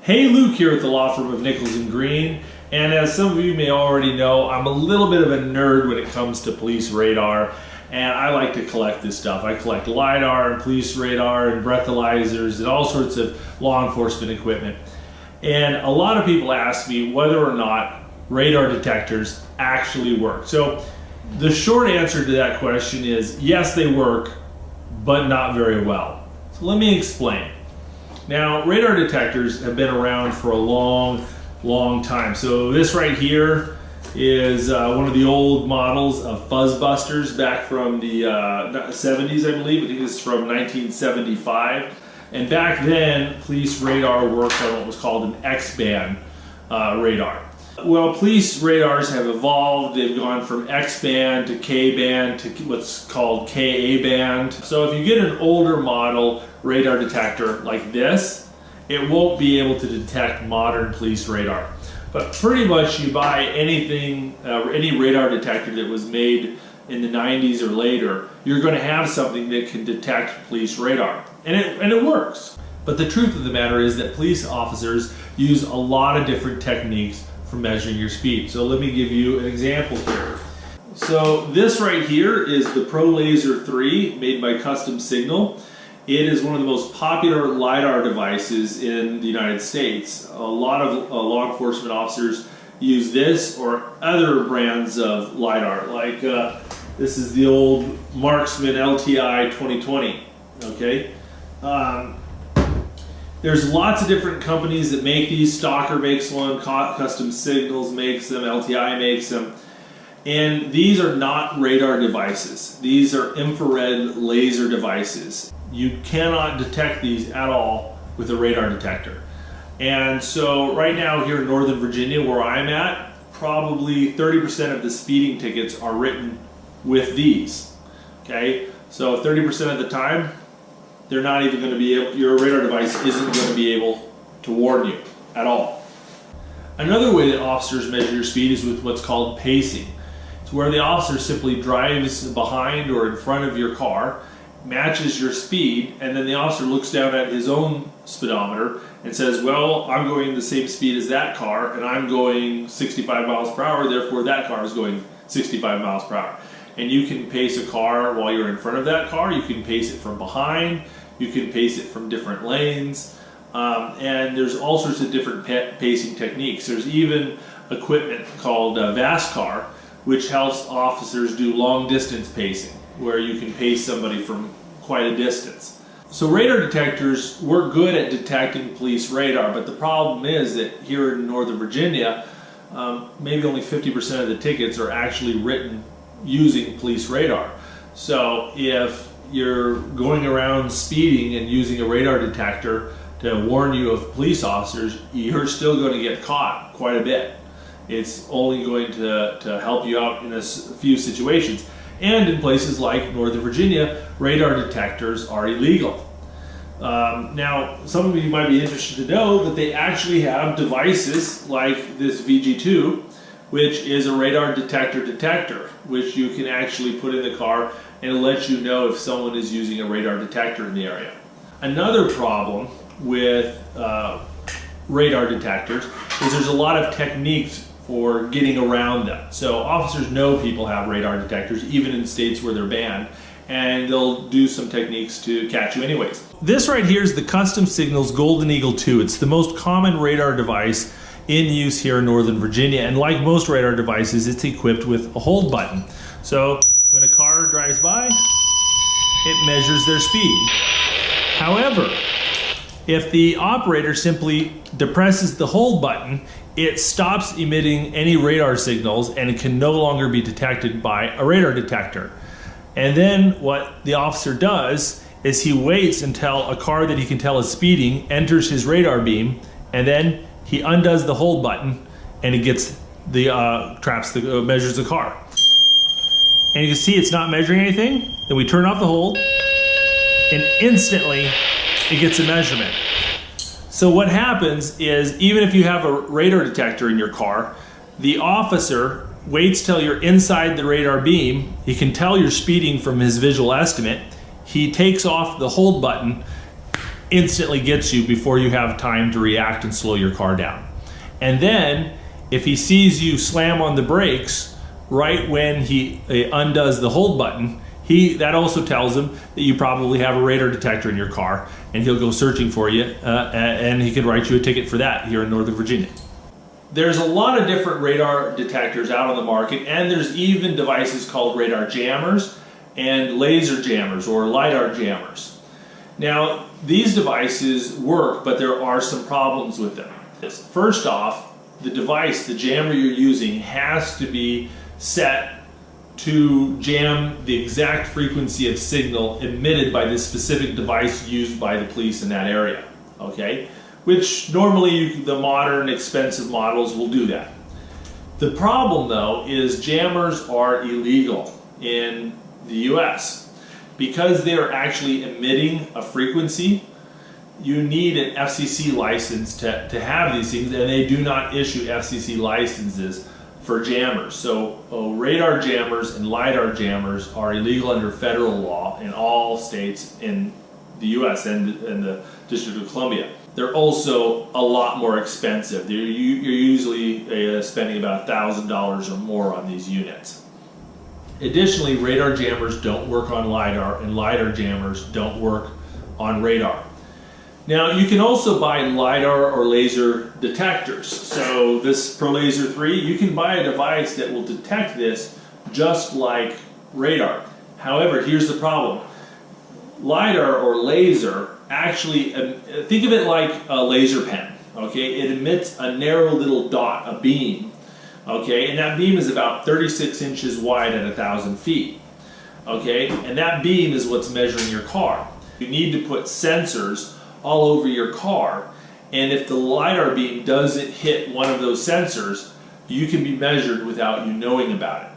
Hey, Luke here at the law firm of Nichols & Green, and as some of you may already know, I'm a little bit of a nerd when it comes to police radar, and I like to collect this stuff. I collect LiDAR and police radar and breathalyzers and all sorts of law enforcement equipment. And a lot of people ask me whether or not radar detectors actually work. So the short answer to that question is yes, they work, but not very well. So let me explain. Now, radar detectors have been around for a long time. So this right here is one of the old models of fuzzbusters back from the 70s, I believe. I think it's from 1975. And back then, police radar worked on what was called an X-band radar. Well, police radars have evolved. They've gone from X-band to K-band to what's called Ka-band. So if you get an older model radar detector like this, it won't be able to detect modern police radar. But pretty much you buy anything, any radar detector that was made in the 90s or later, you're going to have something that can detect police radar. And it works. But the truth of the matter is that police officers use a lot of different techniques for measuring your speed. So let me give you an example here. So this right here is the Pro Laser 3 made by Custom Signal. It is one of the most popular LiDAR devices in the United States. A lot of law enforcement officers use this or other brands of LiDAR, like this is the old Marksman LTI 2020, okay? There's lots of different companies that make these. Stalker makes one, Custom Signals makes them, LTI makes them. And these are not radar devices. These are infrared laser devices. You cannot detect these at all with a radar detector. And so right now here in Northern Virginia where I'm at, probably 30% of the speeding tickets are written with these. Okay, so 30% of the time, they're not even going to be able, your radar device isn't going to be able to warn you at all. Another way that officers measure your speed is with what's called pacing. It's where the officer simply drives behind or in front of your car, matches your speed, and then the officer looks down at his own speedometer and says, well, I'm going the same speed as that car and I'm going 65 miles per hour, therefore that car is going 65 miles per hour. And you can pace a car while you're in front of that car, you can pace it from behind, you can pace it from different lanes, and there's all sorts of different pacing techniques. There's even equipment called VASCAR, which helps officers do long distance pacing, where you can pace somebody from quite a distance. So radar detectors work good at detecting police radar, but the problem is that here in Northern Virginia, maybe only 50% of the tickets are actually written using police radar. So if you're going around speeding and using a radar detector to warn you of police officers, you're still going to get caught quite a bit. It's only going to help you out in a few situations. And in places like Northern Virginia, radar detectors are illegal. Now, some of you might be interested to know that they actually have devices like this VG2, which is a radar detector, which you can actually put in the car and it lets you know if someone is using a radar detector in the area. Another problem with radar detectors is there's a lot of techniques for getting around them. So officers know people have radar detectors, even in states where they're banned, and they'll do some techniques to catch you anyways. This right here is the Custom Signals Golden Eagle 2. It's the most common radar device in use here in Northern Virginia, and like most radar devices, it's equipped with a hold button. So when a car drives by, it measures their speed. However, if the operator simply depresses the hold button, it stops emitting any radar signals and it can no longer be detected by a radar detector. And then what the officer does is he waits until a car that he can tell is speeding enters his radar beam, and then he undoes the hold button and it gets the measures the car. And you can see it's not measuring anything. Then we turn off the hold and instantly it gets a measurement. So what happens is, even if you have a radar detector in your car, the officer waits till you're inside the radar beam. He can tell you're speeding from his visual estimate. He takes off the hold button instantly gets you before you have time to react and slow your car down. And then if he sees you slam on the brakes right when he undoes the hold button, that also tells him that you probably have a radar detector in your car, and he'll go searching for you, and he can write you a ticket for that here in Northern Virginia. There's a lot of different radar detectors out on the market, and there's even devices called radar jammers and laser jammers or LiDAR jammers. Now, these devices work, but there are some problems with them. First off, the device, the jammer you're using, has to be set to jam the exact frequency of signal emitted by this specific device used by the police in that area, okay? Which normally the modern expensive models will do that. The problem though is jammers are illegal in the US. Because they are actually emitting a frequency, you need an FCC license to have these things, and they do not issue FCC licenses for jammers. So radar jammers and LiDAR jammers are illegal under federal law in all states in the US and the District of Columbia. They're also a lot more expensive. You're usually spending about $1,000 or more on these units. Additionally, radar jammers don't work on LiDAR, and LiDAR jammers don't work on radar. Now, you can also buy LiDAR or laser detectors. So this ProLaser 3, you can buy a device that will detect this just like radar. However, here's the problem. LiDAR or laser actually, think of it like a laser pen, okay? It emits a narrow little dot, a beam, okay? And that beam is about 36 inches wide at 1,000 feet, okay? And that beam is what's measuring your car. You need to put sensors all over your car, and if the LiDAR beam doesn't hit one of those sensors, you can be measured without you knowing about it.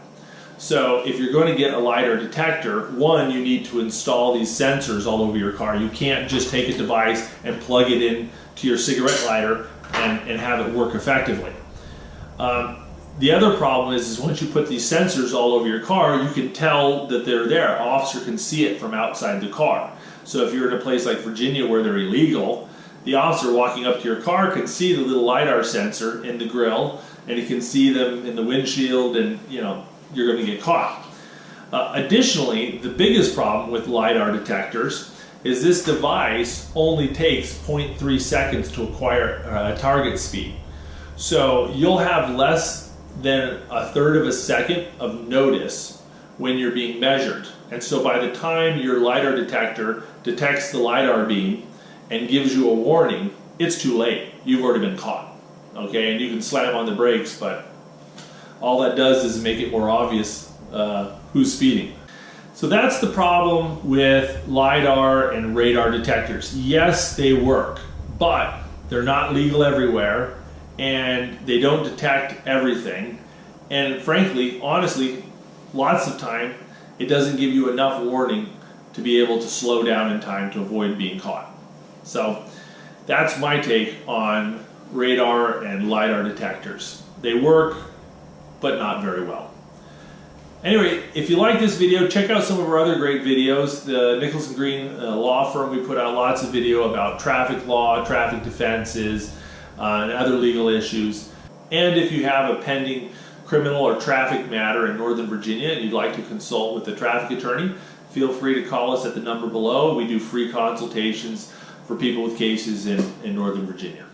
So if you're going to get a LiDAR detector, one, you need to install these sensors all over your car. You can't just take a device and plug it in to your cigarette lighter and have it work effectively. The other problem is once you put these sensors all over your car, you can tell that they're there. An officer can see it from outside the car. So if you're in a place like Virginia where they're illegal, the officer walking up to your car can see the little LiDAR sensor in the grill, and he can see them in the windshield, and you're going to get caught. Additionally, the biggest problem with LiDAR detectors is this device only takes 0.3 seconds to acquire a target speed. So you'll have less than 1/3 of a second of notice when you're being measured. And so by the time your LiDAR detector detects the LiDAR beam and gives you a warning, it's too late. You've already been caught. Okay, and you can slam on the brakes, but all that does is make it more obvious who's speeding. So that's the problem with LiDAR and radar detectors. Yes, they work, but they're not legal everywhere, and they don't detect everything. And frankly, honestly, lots of time, it doesn't give you enough warning to be able to slow down in time to avoid being caught. So that's my take on radar and LiDAR detectors. They work, but not very well. Anyway, if you like this video, check out some of our other great videos. The Nichols & Green law firm, we put out lots of video about traffic law, traffic defenses, and other legal issues. And if you have a pending criminal or traffic matter in Northern Virginia and you'd like to consult with a traffic attorney, feel free to call us at the number below. We do free consultations for people with cases in Northern Virginia.